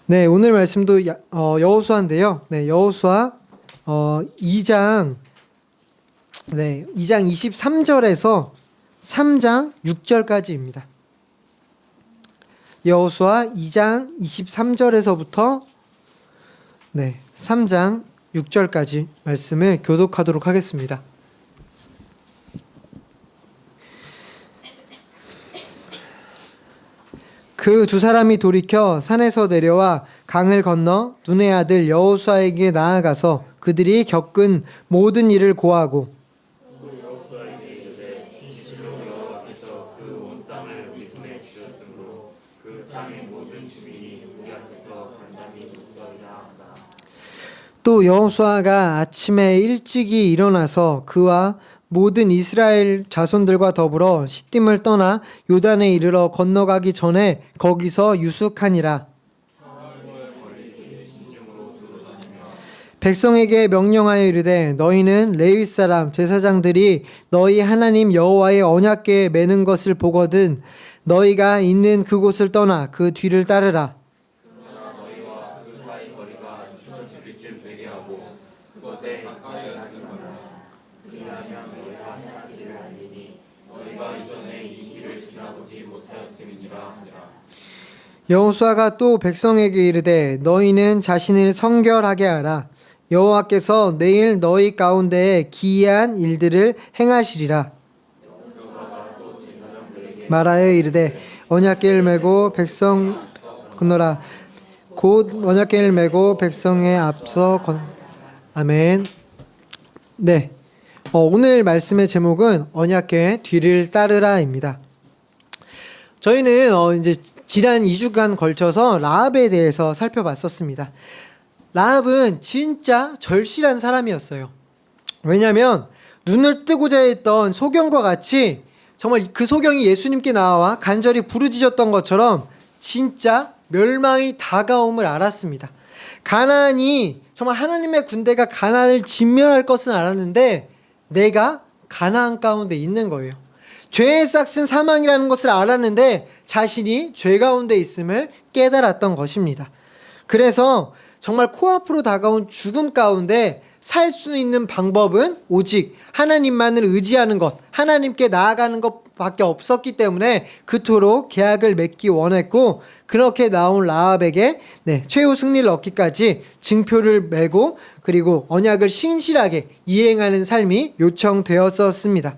네, 오늘 말씀도 여호수아인데요. 네, 여호수아 2장 23절에서 3장 6절까지입니다. 여호수아 2장 23절에서부터 3장 6절까지 말씀을 교독하도록 하겠습니다. 그 두 사람이 돌이켜 산에서 내려와 강을 건너 눈의 아들 여호수아에게 나아가서 그들이 겪은 모든 일을 고하고 또 여호수아가 아침에 일찍이 일어나서 그와 모든 이스라엘 자손들과 더불어 시딤을 떠나 요단에 이르러 건너가기 전에 거기서 유숙하니라. 백성에게 명령하여 이르되 너희는 레위 사람 제사장들이 너희 하나님 여호와의 언약궤에 매는 것을 보거든 너희가 있는 그곳을 떠나 그 뒤를 따르라. 여호수아가 또 백성에게 이르되 너희는 자신을 성결하게 하라. 여호와께서 내일 너희 가운데에 기이한 일들을 행하시리라. 말하여 이르되 언약궤를 메고 백성 건너라. 곧 언약궤를 메고 백성의 앞서 아멘. 네. 오늘 말씀의 제목은 언약궤 뒤를 따르라입니다. 저희는 이제 지난 2주간 걸쳐서 라합에 대해서 살펴봤었습니다. 라합은 진짜 절실한 사람이었어요. 왜냐하면 눈을 뜨고자 했던 소경과 같이 정말 그 소경이 예수님께 나와 간절히 부르짖었던 것처럼 진짜 멸망이 다가옴을 알았습니다. 가나안이 정말 하나님의 군대가 가나안을 진멸할 것은 알았는데 내가 가나안 가운데 있는 거예요. 죄의 싹은 사망이라는 것을 알았는데 자신이 죄 가운데 있음을 깨달았던 것입니다. 그래서 정말 코앞으로 다가온 죽음 가운데 살 수 있는 방법은 오직 하나님만을 의지하는 것, 하나님께 나아가는 것밖에 없었기 때문에 그토록 계약을 맺기 원했고 그렇게 나온 라합에게 최후 승리를 얻기까지 증표를 메고 그리고 언약을 신실하게 이행하는 삶이 요청되었었습니다.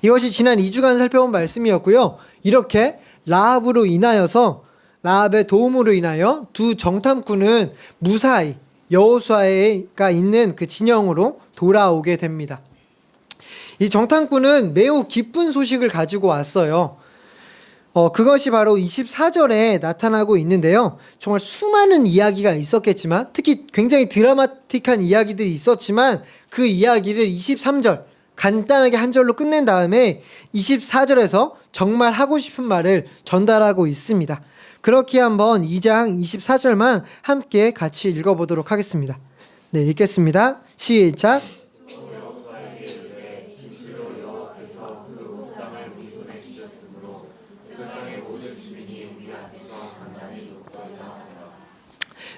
이것이 지난 2주간 살펴본 말씀이었고요. 이렇게 라합으로 인하여서 라합의 도움으로 인하여 두 정탐꾼은 무사히 여호수아가 있는 그 진영으로 돌아오게 됩니다. 이 정탐꾼은 매우 기쁜 소식을 가지고 왔어요. 그것이 바로 24절에 나타나고 있는데요. 정말 수많은 이야기가 있었겠지만 특히 굉장히 드라마틱한 이야기들이 있었지만 그 이야기를 23절 간단하게 한 절로 끝낸 다음에 24절에서 정말 하고 싶은 말을 전달하고 있습니다. 그렇게 한번 2장 24절만 함께 같이 읽어보도록 하겠습니다. 네, 읽겠습니다. 시작.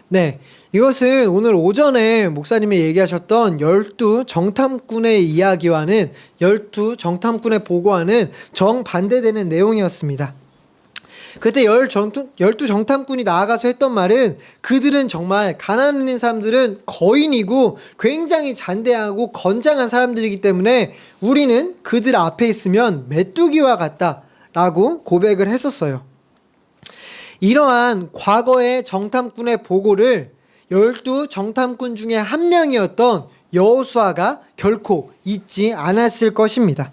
네, 이것은 오늘 오전에 목사님이 얘기하셨던 12 정탐꾼의 이야기와는 12 정탐꾼의 보고와는 정반대되는 내용이었습니다. 그때 12 정탐꾼이 나아가서 했던 말은 그들은 정말 가나안에 있는 사람들은 거인이고 굉장히 잔대하고 건장한 사람들이기 때문에 우리는 그들 앞에 있으면 메뚜기와 같다라고 고백을 했었어요. 이러한 과거의 정탐꾼의 보고를 12 정탐꾼 중에 한 명이었던 여호수아가 결코 잊지 않았을 것입니다.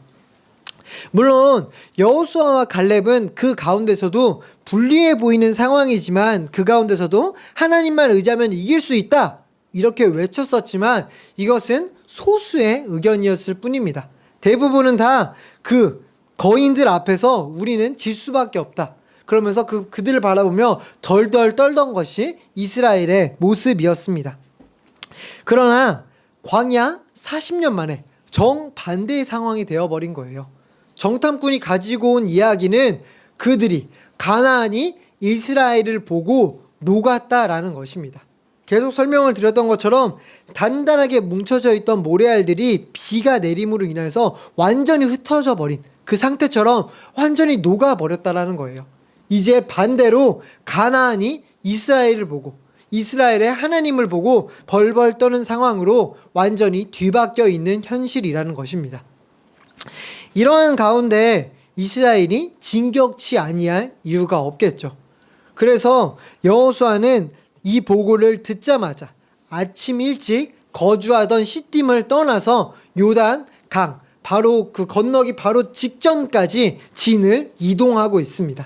물론 여호수아와 갈렙은 그 가운데서도 불리해 보이는 상황이지만 그 가운데서도 하나님만 의지하면 이길 수 있다 이렇게 외쳤었지만 이것은 소수의 의견이었을 뿐입니다. 대부분은 다 그 거인들 앞에서 우리는 질 수밖에 없다 그러면서 그들을 바라보며 덜덜 떨던 것이 이스라엘의 모습이었습니다. 그러나 광야 40년 만에 정반대의 상황이 되어버린 거예요. 정탐꾼이 가지고 온 이야기는 그들이 가나안이 이스라엘을 보고 녹았다라는 것입니다. 계속 설명을 드렸던 것처럼 단단하게 뭉쳐져 있던 모래알들이 비가 내림으로 인해서 완전히 흩어져 버린 그 상태처럼 완전히 녹아버렸다라는 거예요. 이제 반대로 가나안이 이스라엘을 보고 이스라엘의 하나님을 보고 벌벌 떠는 상황으로 완전히 뒤바뀌어 있는 현실이라는 것입니다. 이러한 가운데 이스라엘이 진격치 아니할 이유가 없겠죠. 그래서 여호수아는 이 보고를 듣자마자 아침 일찍 거주하던 시딤을 떠나서 요단 강 바로 그 건너기 바로 직전까지 진을 이동하고 있습니다.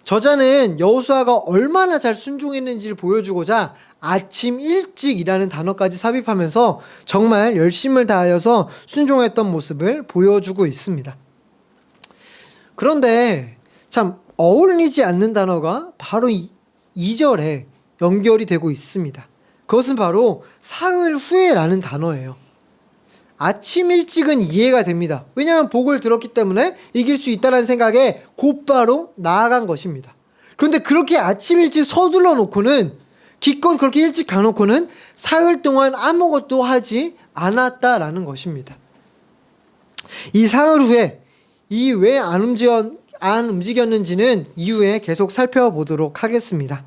저자는 여호수아가 얼마나 잘 순종했는지를 보여주고자 아침 일찍이라는 단어까지 삽입하면서 정말 열심을 다하여서 순종했던 모습을 보여주고 있습니다. 그런데 참 어울리지 않는 단어가 바로 2절에 연결이 되고 있습니다. 그것은 바로 사흘 후에라는 단어예요. 아침 일찍은 이해가 됩니다. 왜냐하면 복을 들었기 때문에 이길 수 있다는 생각에 곧바로 나아간 것입니다. 그런데 그렇게 아침 일찍 서둘러 놓고는 기껏 그렇게 일찍 가놓고는 사흘 동안 아무것도 하지 않았다라는 것입니다. 이 사흘 후에 이 왜 안 움직였는지는 이후에 계속 살펴보도록 하겠습니다.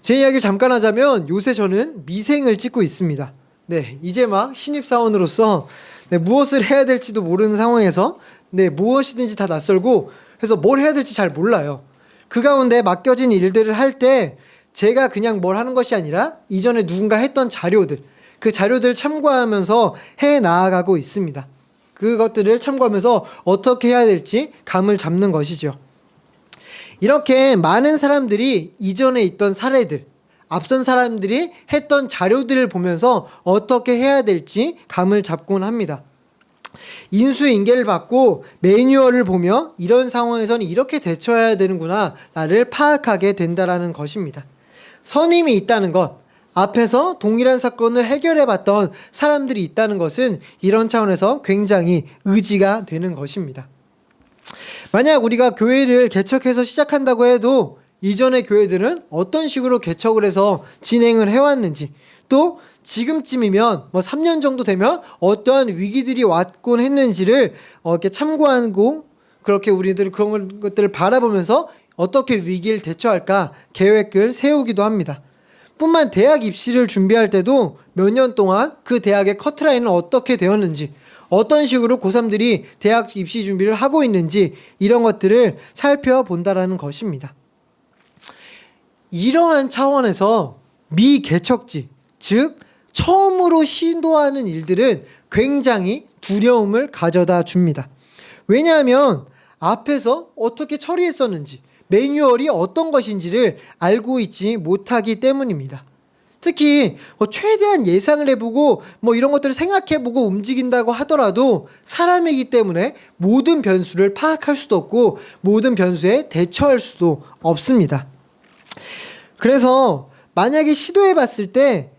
제 이야기를 잠깐 하자면 요새 저는 미생을 찍고 있습니다. 네, 이제 막 신입사원으로서 무엇을 해야 될지도 모르는 상황에서 무엇이든지 다 낯설고 그래서 뭘 해야 될지 잘 몰라요. 그 가운데 맡겨진 일들을 할 때 제가 그냥 뭘 하는 것이 아니라 이전에 누군가 했던 자료들, 그 자료들을 참고하면서 해 나아가고 있습니다. 그것들을 참고하면서 어떻게 해야 될지 감을 잡는 것이죠. 이렇게 많은 사람들이 이전에 있던 사례들, 앞선 사람들이 했던 자료들을 보면서 어떻게 해야 될지 감을 잡곤 합니다. 인수인계를 받고 매뉴얼을 보며 이런 상황에서는 이렇게 대처해야 되는구나 나를 파악하게 된다는 것입니다. 선임이 있다는 것, 앞에서 동일한 사건을 해결해봤던 사람들이 있다는 것은 이런 차원에서 굉장히 의지가 되는 것입니다. 만약 우리가 교회를 개척해서 시작한다고 해도 이전의 교회들은 어떤 식으로 개척을 해서 진행을 해왔는지, 또 지금쯤이면 3년 정도 되면 어떠한 위기들이 왔곤 했는지를 이렇게 참고하고 그렇게 우리들 그런 것들을 바라보면서 어떻게 위기를 대처할까 계획을 세우기도 합니다. 뿐만 대학 입시를 준비할 때도 몇 년 동안 그 대학의 커트라인은 어떻게 되었는지, 어떤 식으로 고3들이 대학 입시 준비를 하고 있는지 이런 것들을 살펴본다라는 것입니다. 이러한 차원에서 미개척지, 즉 처음으로 시도하는 일들은 굉장히 두려움을 가져다 줍니다. 왜냐하면 앞에서 어떻게 처리했었는지, 매뉴얼이 어떤 것인지를 알고 있지 못하기 때문입니다. 특히 최대한 예상을 해보고 이런 것들을 생각해보고 움직인다고 하더라도 사람이기 때문에 모든 변수를 파악할 수도 없고 모든 변수에 대처할 수도 없습니다. 그래서 만약에 시도해봤을 때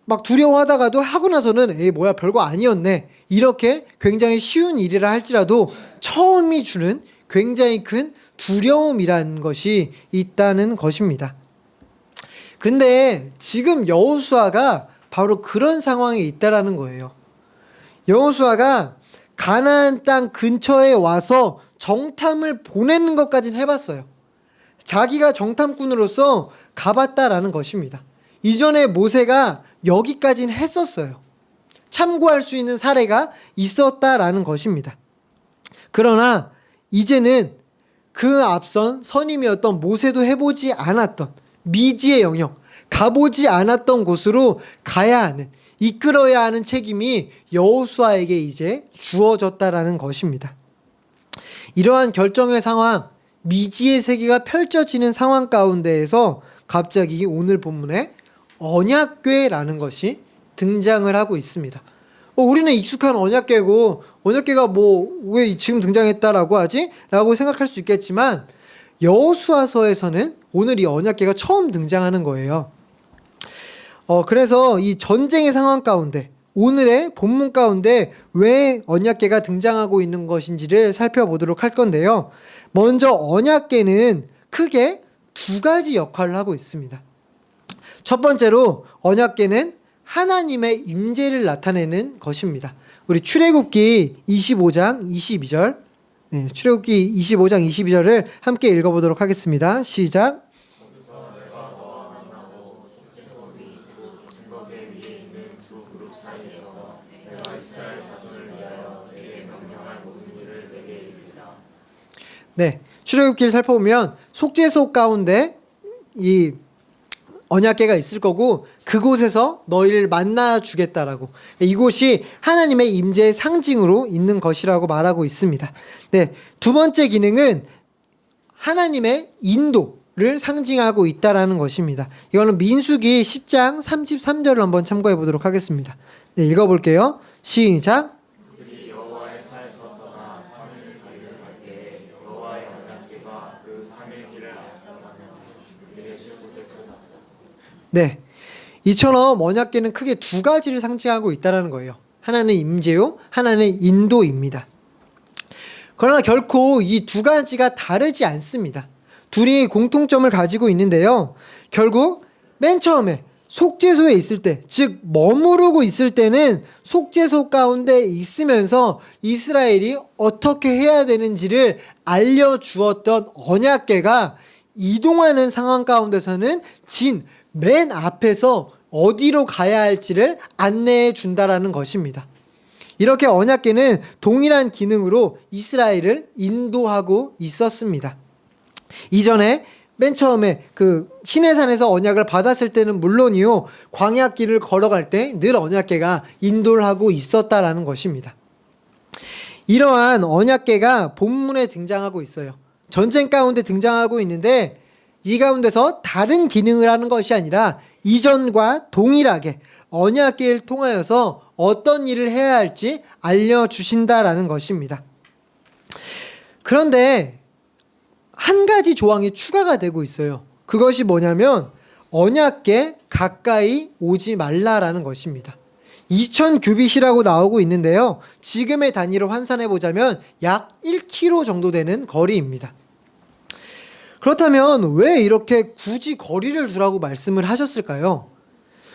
막 두려워하다가도 하고 나서는 에이 뭐야 별거 아니었네 이렇게 굉장히 쉬운 일이라 할지라도 처음이 주는 굉장히 큰 두려움이라는 것이 있다는 것입니다. 근데 지금 여호수아가 바로 그런 상황에 있다라는 거예요. 여호수아가 가나안 땅 근처에 와서 정탐을 보내는 것까지는 해봤어요. 자기가 정탐꾼으로서 가봤다라는 것입니다. 이전에 모세가 여기까지는 했었어요. 참고할 수 있는 사례가 있었다라는 것입니다. 그러나 이제는 그 앞선 선임이었던 모세도 해보지 않았던 미지의 영역, 가보지 않았던 곳으로 가야 하는, 이끌어야 하는 책임이 여호수아에게 이제 주어졌다라는 것입니다. 이러한 결정의 상황, 미지의 세계가 펼쳐지는 상황 가운데에서 갑자기 오늘 본문에 언약궤라는 것이 등장을 하고 있습니다. 우리는 익숙한 언약궤고 언약궤가 왜 지금 등장했다라고 하지? 라고 생각할 수 있겠지만 여호수아서에서는 오늘 이 언약궤가 처음 등장하는 거예요. 그래서 이 전쟁의 상황 가운데 오늘의 본문 가운데 왜 언약궤가 등장하고 있는 것인지를 살펴보도록 할 건데요. 먼저 언약궤는 크게 두 가지 역할을 하고 있습니다. 첫 번째로 언약궤는 하나님의 임재를 나타내는 것입니다. 우리 출애굽기 25장 22절, 출애굽기 25장 22절을 함께 읽어보도록 하겠습니다. 시작. 네, 출애굽기를 살펴보면 속죄소 가운데 이 언약궤가 있을 거고 그곳에서 너희를 만나 주겠다라고, 이곳이 하나님의 임재의 상징으로 있는 것이라고 말하고 있습니다. 네, 두 번째 기능은 하나님의 인도를 상징하고 있다라는 것입니다. 이거는 민수기 10장 33절을 한번 참고해 보도록 하겠습니다. 네, 읽어볼게요. 시작. 네, 이처럼 언약궤는 크게 두 가지를 상징하고 있다는 거예요. 하나는 임재요, 하나는 인도입니다. 그러나 결코 이 두 가지가 다르지 않습니다. 둘이 공통점을 가지고 있는데요. 결국 맨 처음에 속죄소에 있을 때, 즉 머무르고 있을 때는 속죄소 가운데 있으면서 이스라엘이 어떻게 해야 되는지를 알려주었던 언약궤가 이동하는 상황 가운데서는 맨 앞에서 어디로 가야 할지를 안내해 준다라는 것입니다. 이렇게 언약궤는 동일한 기능으로 이스라엘을 인도하고 있었습니다. 이전에 맨 처음에 그 시내산에서 언약을 받았을 때는 물론이요, 광야길을 걸어갈 때 늘 언약궤가 인도를 하고 있었다라는 것입니다. 이러한 언약궤가 본문에 등장하고 있어요. 전쟁 가운데 등장하고 있는데 이 가운데서 다른 기능을 하는 것이 아니라 이전과 동일하게 언약궤를 통하여서 어떤 일을 해야 할지 알려주신다라는 것입니다. 그런데 한 가지 조항이 추가가 되고 있어요. 그것이 뭐냐면 언약궤 가까이 오지 말라라는 것입니다. 2000규빗이라고 나오고 있는데요. 지금의 단위로 환산해 보자면 약 1km 정도 되는 거리입니다. 그렇다면 왜 이렇게 굳이 거리를 두라고 말씀을 하셨을까요?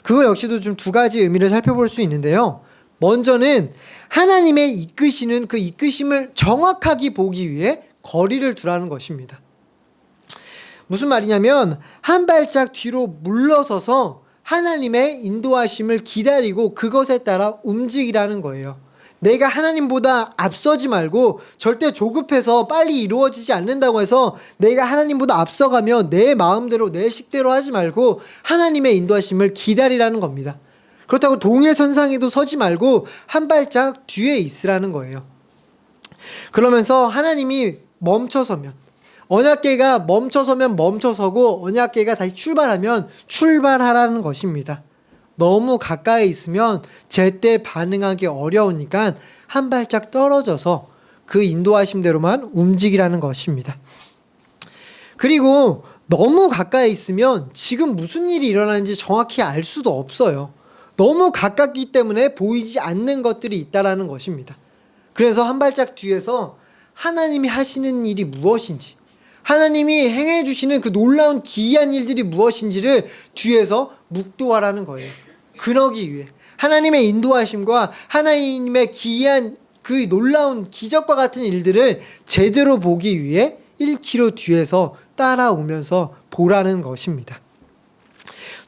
그거 역시도 좀 두 가지 의미를 살펴볼 수 있는데요. 먼저는 하나님의 이끄시는 그 이끄심을 정확하게 보기 위해 거리를 두라는 것입니다. 무슨 말이냐면 한 발짝 뒤로 물러서서 하나님의 인도하심을 기다리고 그것에 따라 움직이라는 거예요. 내가 하나님보다 앞서지 말고, 절대 조급해서 빨리 이루어지지 않는다고 해서 내가 하나님보다 앞서가며 내 마음대로 내 식대로 하지 말고 하나님의 인도하심을 기다리라는 겁니다. 그렇다고 동일선상에도 서지 말고 한 발짝 뒤에 있으라는 거예요. 그러면서 하나님이 멈춰서면, 언약궤가 멈춰서면 멈춰서고 언약궤가 다시 출발하면 출발하라는 것입니다. 너무 가까이 있으면 제때 반응하기 어려우니까 한 발짝 떨어져서 그 인도하심대로만 움직이라는 것입니다. 그리고 너무 가까이 있으면 지금 무슨 일이 일어나는지 정확히 알 수도 없어요. 너무 가깝기 때문에 보이지 않는 것들이 있다라는 것입니다. 그래서 한 발짝 뒤에서 하나님이 하시는 일이 무엇인지, 하나님이 행해 주시는 그 놀라운 기이한 일들이 무엇인지를 뒤에서 묵도하라는 거예요. 그러기 위해 하나님의 인도하심과 하나님의 기이한 그 놀라운 기적과 같은 일들을 제대로 보기 위해 1km 뒤에서 따라오면서 보라는 것입니다.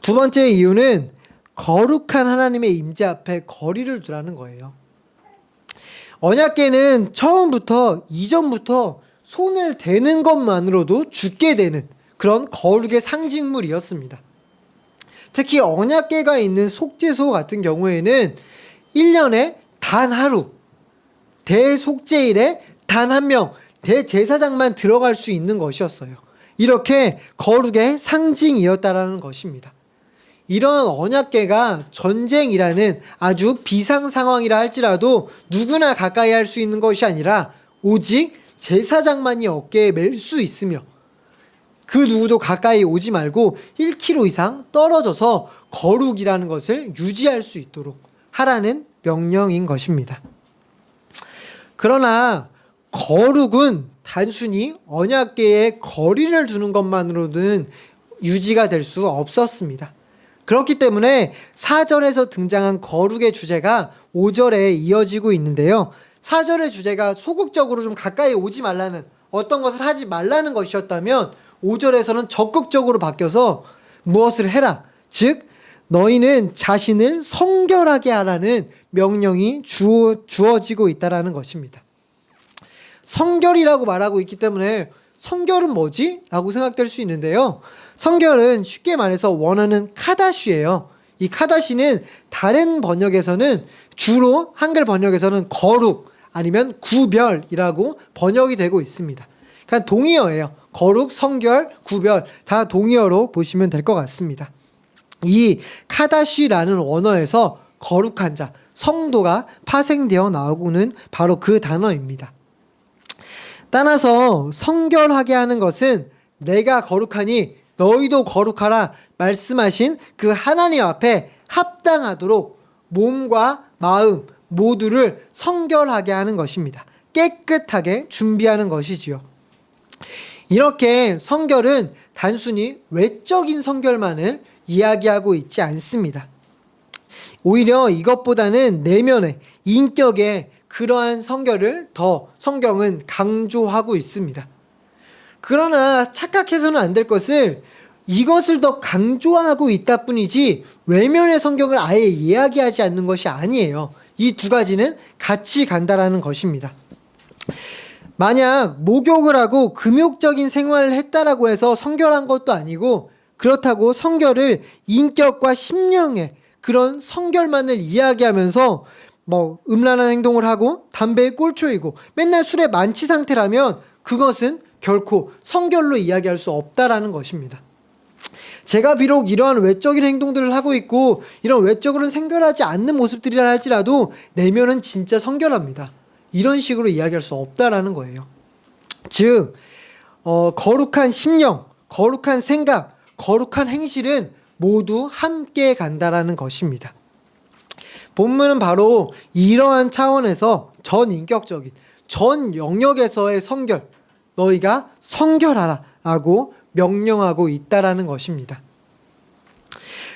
두 번째 이유는 거룩한 하나님의 임재 앞에 거리를 두라는 거예요. 언약궤는 처음부터 이전부터 손을 대는 것만으로도 죽게 되는 그런 거룩의 상징물이었습니다. 특히 언약궤가 있는 속죄소 같은 경우에는 1년에 단 하루, 대속죄일에 단 한 명, 대제사장만 들어갈 수 있는 것이었어요. 이렇게 거룩의 상징이었다라는 것입니다. 이런 언약궤가 전쟁이라는 아주 비상 상황이라 할지라도 누구나 가까이 할 수 있는 것이 아니라 오직 제사장만이 어깨에 맬 수 있으며, 그 누구도 가까이 오지 말고 1km 이상 떨어져서 거룩이라는 것을 유지할 수 있도록 하라는 명령인 것입니다. 그러나 거룩은 단순히 언약궤에 거리를 두는 것만으로는 유지가 될 수 없었습니다. 그렇기 때문에 4절에서 등장한 거룩의 주제가 5절에 이어지고 있는데요. 4절의 주제가 소극적으로 좀 가까이 오지 말라는, 어떤 것을 하지 말라는 것이었다면 5절에서는 적극적으로 바뀌어서 무엇을 해라, 즉 너희는 자신을 성결하게 하라는 명령이 주어지고 있다는 것입니다. 성결이라고 말하고 있기 때문에 성결은 뭐지? 라고 생각될 수 있는데요. 성결은 쉽게 말해서 원어는 카다시예요. 이 카다시는 다른 번역에서는, 주로 한글 번역에서는 거룩 아니면 구별이라고 번역이 되고 있습니다. 그러니까 동의어예요. 거룩, 성결, 구별 다 동의어로 보시면 될 것 같습니다. 이 카다시라는 원어에서 거룩한 자, 성도가 파생되어 나오고는 바로 그 단어입니다. 따라서 성결하게 하는 것은 내가 거룩하니 너희도 거룩하라 말씀하신 그 하나님 앞에 합당하도록 몸과 마음 모두를 성결하게 하는 것입니다. 깨끗하게 준비하는 것이지요. 이렇게 성결은 단순히 외적인 성결만을 이야기하고 있지 않습니다. 오히려 이것보다는 내면의, 인격의 그러한 성결을 더 성경은 강조하고 있습니다. 그러나 착각해서는 안 될 것을, 이것을 더 강조하고 있다 뿐이지 외면의 성경을 아예 이야기하지 않는 것이 아니에요. 이 두 가지는 같이 간다라는 것입니다. 만약 목욕을 하고 금욕적인 생활을 했다라고 해서 성결한 것도 아니고, 그렇다고 성결을 인격과 심령의 그런 성결만을 이야기하면서 음란한 행동을 하고 담배에 꼴초이고 맨날 술에 만취 상태라면 그것은 결코 성결로 이야기할 수 없다라는 것입니다. 제가 비록 이러한 외적인 행동들을 하고 있고 이런 외적으로는 성결하지 않는 모습들이라 할지라도 내면은 진짜 성결합니다. 이런 식으로 이야기할 수 없다라는 거예요. 즉 거룩한 심령, 거룩한 생각, 거룩한 행실은 모두 함께 간다라는 것입니다. 본문은 바로 이러한 차원에서 전인격적인, 전 영역에서의 성결, 너희가 성결하라 라고 명령하고 있다라는 것입니다.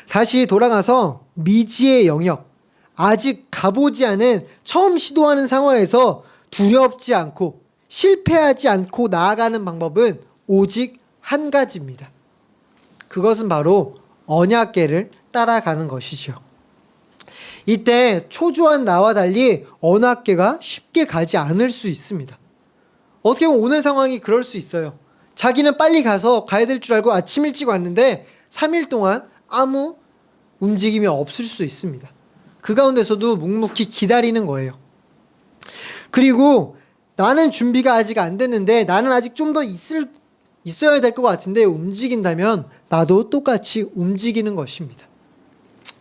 다시 돌아가서 미지의 영역, 아직 가보지 않은 처음 시도하는 상황에서 두렵지 않고 실패하지 않고 나아가는 방법은 오직 한 가지입니다. 그것은 바로 언약궤를 따라가는 것이죠. 이때 초조한 나와 달리 언약궤가 쉽게 가지 않을 수 있습니다. 어떻게 보면 오늘 상황이 그럴 수 있어요. 자기는 빨리 가야 될 줄 알고 아침 일찍 왔는데 3일 동안 아무 움직임이 없을 수 있습니다. 그 가운데서도 묵묵히 기다리는 거예요. 그리고 나는 준비가 아직 안 됐는데, 나는 아직 좀 더 있어야 될 것 같은데 움직인다면 나도 똑같이 움직이는 것입니다.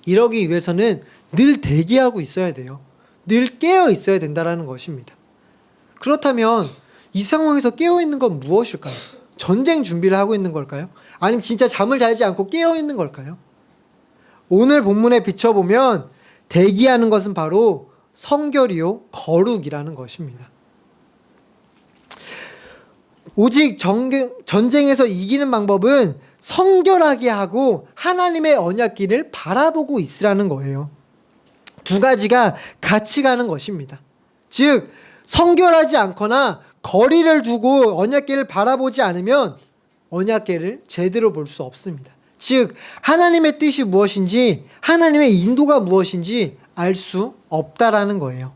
이러기 위해서는 늘 대기하고 있어야 돼요. 늘 깨어 있어야 된다는 것입니다. 그렇다면 이 상황에서 깨어 있는 건 무엇일까요? 전쟁 준비를 하고 있는 걸까요? 아니면 진짜 잠을 자지 않고 깨어 있는 걸까요? 오늘 본문에 비춰보면 대기하는 것은 바로 성결이요 거룩이라는 것입니다. 오직 전쟁에서 이기는 방법은 성결하게 하고 하나님의 언약궤를 바라보고 있으라는 거예요. 두 가지가 같이 가는 것입니다. 즉 성결하지 않거나 거리를 두고 언약궤를 바라보지 않으면 언약궤를 제대로 볼 수 없습니다. 즉 하나님의 뜻이 무엇인지, 하나님의 인도가 무엇인지 알 수 없다라는 거예요.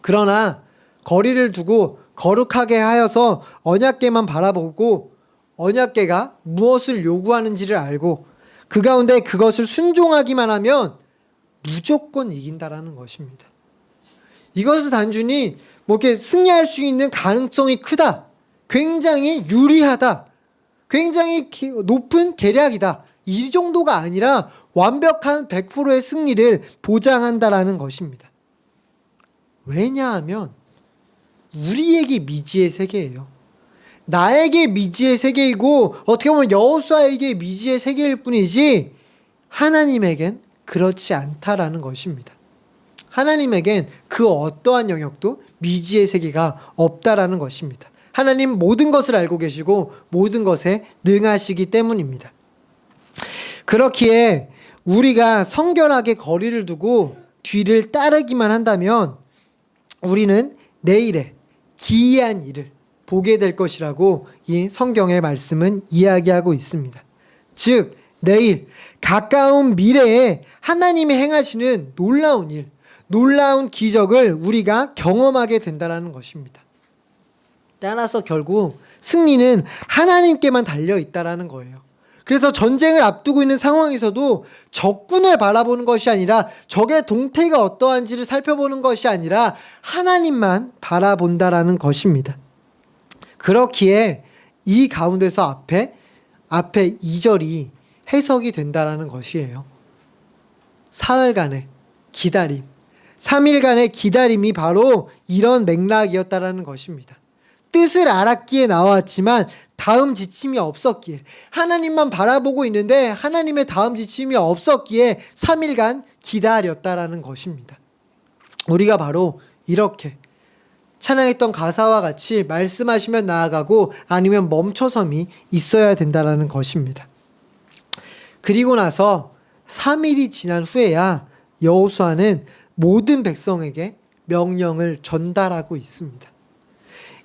그러나 거리를 두고 거룩하게 하여서 언약궤만 바라보고 언약궤가 무엇을 요구하는지를 알고 그 가운데 그것을 순종하기만 하면 무조건 이긴다라는 것입니다. 이것은 단순히 이렇게 승리할 수 있는 가능성이 크다, 굉장히 유리하다, 굉장히 높은 계략이다, 이 정도가 아니라 완벽한 100%의 승리를 보장한다라는 것입니다. 왜냐하면 우리에게 미지의 세계예요. 나에게 미지의 세계이고 어떻게 보면 여호수아에게 미지의 세계일 뿐이지 하나님에겐 그렇지 않다라는 것입니다. 하나님에겐 그 어떠한 영역도 미지의 세계가 없다라는 것입니다. 하나님 모든 것을 알고 계시고 모든 것에 능하시기 때문입니다. 그렇기에 우리가 성결하게 거리를 두고 뒤를 따르기만 한다면 우리는 내일에 기이한 일을 보게 될 것이라고 이 성경의 말씀은 이야기하고 있습니다. 즉 내일 가까운 미래에 하나님이 행하시는 놀라운 일, 놀라운 기적을 우리가 경험하게 된다는 것입니다. 따라서 결국 승리는 하나님께만 달려 있다라는 거예요. 그래서 전쟁을 앞두고 있는 상황에서도 적군을 바라보는 것이 아니라 적의 동태가 어떠한지를 살펴보는 것이 아니라 하나님만 바라본다라는 것입니다. 그렇기에 이 가운데서 앞에 2절이 해석이 된다라는 것이에요. 사흘간의 기다림, 3일간의 기다림이 바로 이런 맥락이었다라는 것입니다. 뜻을 알았기에 나왔지만 다음 지침이 없었기에, 하나님만 바라보고 있는데 하나님의 다음 지침이 없었기에 3일간 기다렸다라는 것입니다. 우리가 바로 이렇게 찬양했던 가사와 같이 말씀하시면 나아가고 아니면 멈춰섬이 있어야 된다라는 것입니다. 그리고 나서 3일이 지난 후에야 여호수아는 모든 백성에게 명령을 전달하고 있습니다.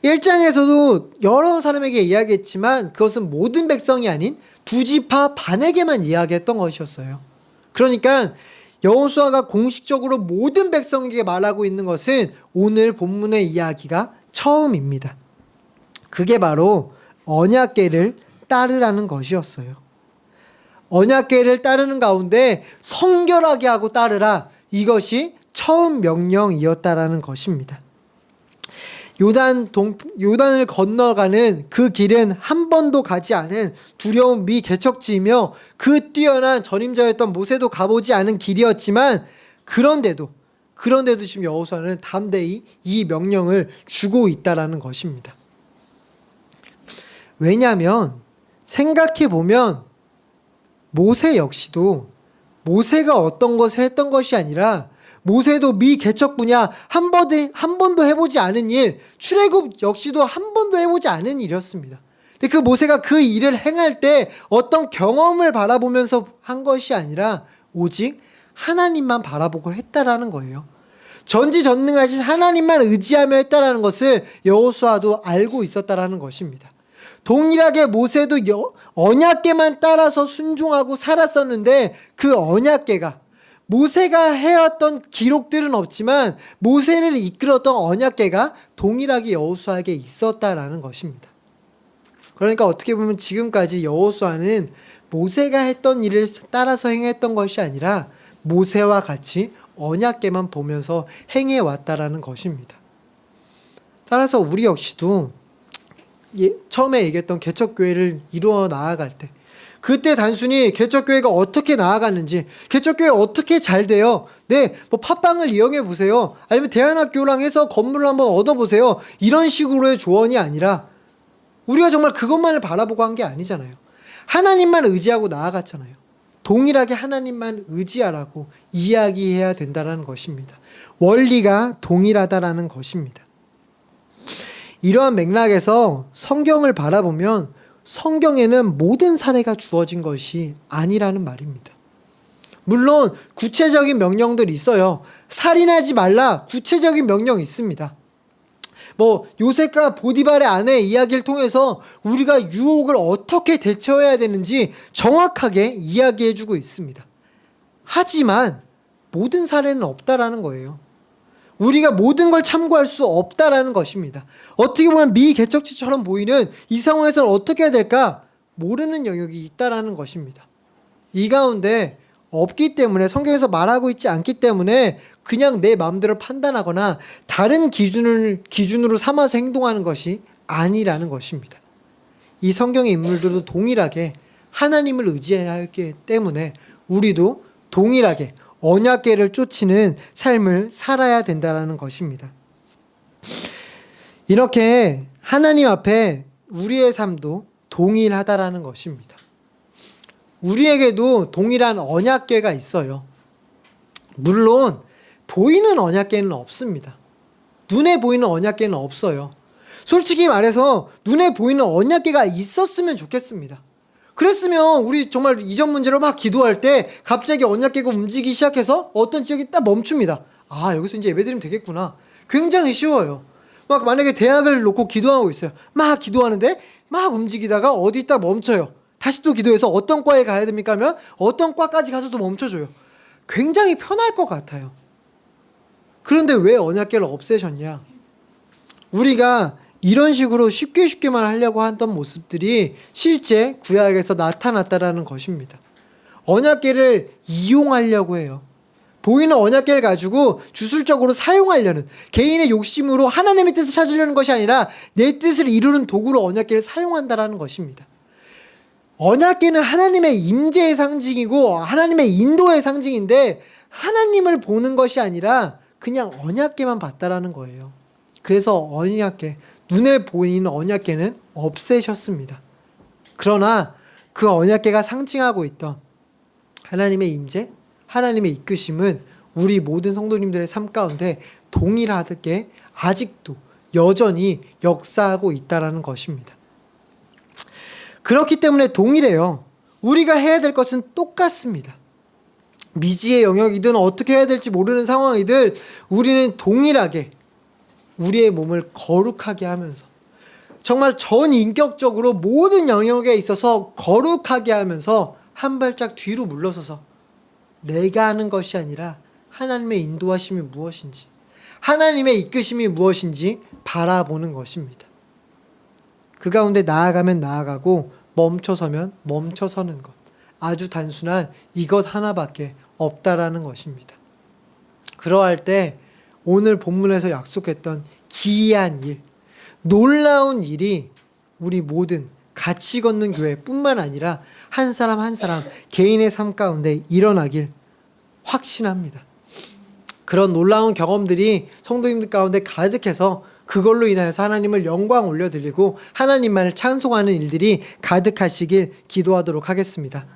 1장에서도 여러 사람에게 이야기했지만 그것은 모든 백성이 아닌 두 지파 반에게만 이야기했던 것이었어요. 그러니까 여호수아가 공식적으로 모든 백성에게 말하고 있는 것은 오늘 본문의 이야기가 처음입니다. 그게 바로 언약궤를 따르라는 것이었어요. 언약궤를 따르는 가운데 성결하게 하고 따르라, 이것이 처음 명령이었다라는 것입니다. 요단을 건너가는 그 길은 한 번도 가지 않은 두려운 미개척지이며 그 뛰어난 전임자였던 모세도 가보지 않은 길이었지만 그런데도 지금 여호수아는 담대히 이 명령을 주고 있다라는 것입니다. 왜냐하면 생각해보면 모세 역시도 모세가 어떤 것을 했던 것이 아니라 모세도 미개척 분야 한 번도 해보지 않은 일, 출애굽 역시도 한 번도 해보지 않은 일이었습니다. 근데 그 모세가 그 일을 행할 때 어떤 경험을 바라보면서 한 것이 아니라 오직 하나님만 바라보고 했다라는 거예요. 전지전능하신 하나님만 의지하며 했다라는 것을 여호수아도 알고 있었다라는 것입니다. 동일하게 모세도 언약궤만 따라서 순종하고 살았었는데 그 언약궤가, 모세가 해왔던 기록들은 없지만 모세를 이끌었던 언약궤가 동일하게 여호수아에게 있었다라는 것입니다. 그러니까 어떻게 보면 지금까지 여호수아는 모세가 했던 일을 따라서 행했던 것이 아니라 모세와 같이 언약궤만 보면서 행해왔다라는 것입니다. 따라서 우리 역시도 처음에 얘기했던 개척교회를 이루어 나아갈 때, 그때 단순히 개척교회가 어떻게 나아갔는지, 개척교회 어떻게 잘 돼요? 네, 뭐 팟빵을 이용해 보세요. 아니면 대안학교랑 해서 건물을 한번 얻어보세요. 이런 식으로의 조언이 아니라 우리가 정말 그것만을 바라보고 한 게 아니잖아요. 하나님만 의지하고 나아갔잖아요. 동일하게 하나님만 의지하라고 이야기해야 된다는 것입니다. 원리가 동일하다라는 것입니다. 이러한 맥락에서 성경을 바라보면 성경에는 모든 사례가 주어진 것이 아니라는 말입니다. 물론 구체적인 명령들이 있어요. 살인하지 말라, 구체적인 명령이 있습니다. 요셉과 보디발의 아내의 이야기를 통해서 우리가 유혹을 어떻게 대처해야 되는지 정확하게 이야기해주고 있습니다. 하지만 모든 사례는 없다라는 거예요. 우리가 모든 걸 참고할 수 없다라는 것입니다. 어떻게 보면 미개척지처럼 보이는 이 상황에서는 어떻게 해야 될까? 모르는 영역이 있다라는 것입니다. 이 가운데 없기 때문에, 성경에서 말하고 있지 않기 때문에 그냥 내 마음대로 판단하거나 다른 기준으로 삼아서 행동하는 것이 아니라는 것입니다. 이 성경의 인물들도 동일하게 하나님을 의지하기 때문에 우리도 동일하게 언약궤를 쫓는 삶을 살아야 된다는 것입니다. 이렇게 하나님 앞에 우리의 삶도 동일하다라는 것입니다. 우리에게도 동일한 언약궤가 있어요. 물론 보이는 언약궤는 없습니다. 눈에 보이는 언약궤는 없어요. 솔직히 말해서 눈에 보이는 언약궤가 있었으면 좋겠습니다. 그랬으면 우리 정말 이전 문제로 막 기도할 때 갑자기 언약궤가 움직이기 시작해서 어떤 지역이 딱 멈춥니다. 아, 여기서 이제 예배드리면 되겠구나. 굉장히 쉬워요. 막 만약에 대학을 놓고 기도하고 있어요. 막 기도하는데 막 움직이다가 어디 딱 멈춰요. 다시 또 기도해서 어떤 과에 가야 됩니까 하면 어떤 과까지 가서 또 멈춰줘요. 굉장히 편할 것 같아요. 그런데 왜 언약궤를 없애셨냐? 우리가 이런 식으로 쉽게만 하려고 하던 모습들이 실제 구약에서 나타났다라는 것입니다. 언약궤를 이용하려고 해요. 보이는 언약궤를 가지고 주술적으로 사용하려는, 개인의 욕심으로 하나님의 뜻을 찾으려는 것이 아니라 내 뜻을 이루는 도구로 언약궤를 사용한다라는 것입니다. 언약궤는 하나님의 임재의 상징이고 하나님의 인도의 상징인데 하나님을 보는 것이 아니라 그냥 언약궤만 봤다라는 거예요. 그래서 언약궤, 눈에 보이는 언약궤는 없애셨습니다. 그러나 그 언약궤가 상징하고 있던 하나님의 임재, 하나님의 이끄심은 우리 모든 성도님들의 삶 가운데 동일하게 아직도 여전히 역사하고 있다는 것입니다. 그렇기 때문에 동일해요. 우리가 해야 될 것은 똑같습니다. 미지의 영역이든 어떻게 해야 될지 모르는 상황이든 우리는 동일하게 우리의 몸을 거룩하게 하면서 정말 전인격적으로 모든 영역에 있어서 거룩하게 하면서 한 발짝 뒤로 물러서서 내가 하는 것이 아니라 하나님의 인도하심이 무엇인지, 하나님의 이끄심이 무엇인지 바라보는 것입니다. 그 가운데 나아가면 나아가고 멈춰서면 멈춰서는 것. 아주 단순한 이것 하나밖에 없다라는 것입니다. 그러할 때 오늘 본문에서 약속했던 기이한 일, 놀라운 일이 우리 모든 같이 걷는 교회뿐만 아니라 한 사람 한 사람 개인의 삶 가운데 일어나길 확신합니다. 그런 놀라운 경험들이 성도님들 가운데 가득해서 그걸로 인하여서 하나님을 영광 올려드리고 하나님만을 찬송하는 일들이 가득하시길 기도하도록 하겠습니다.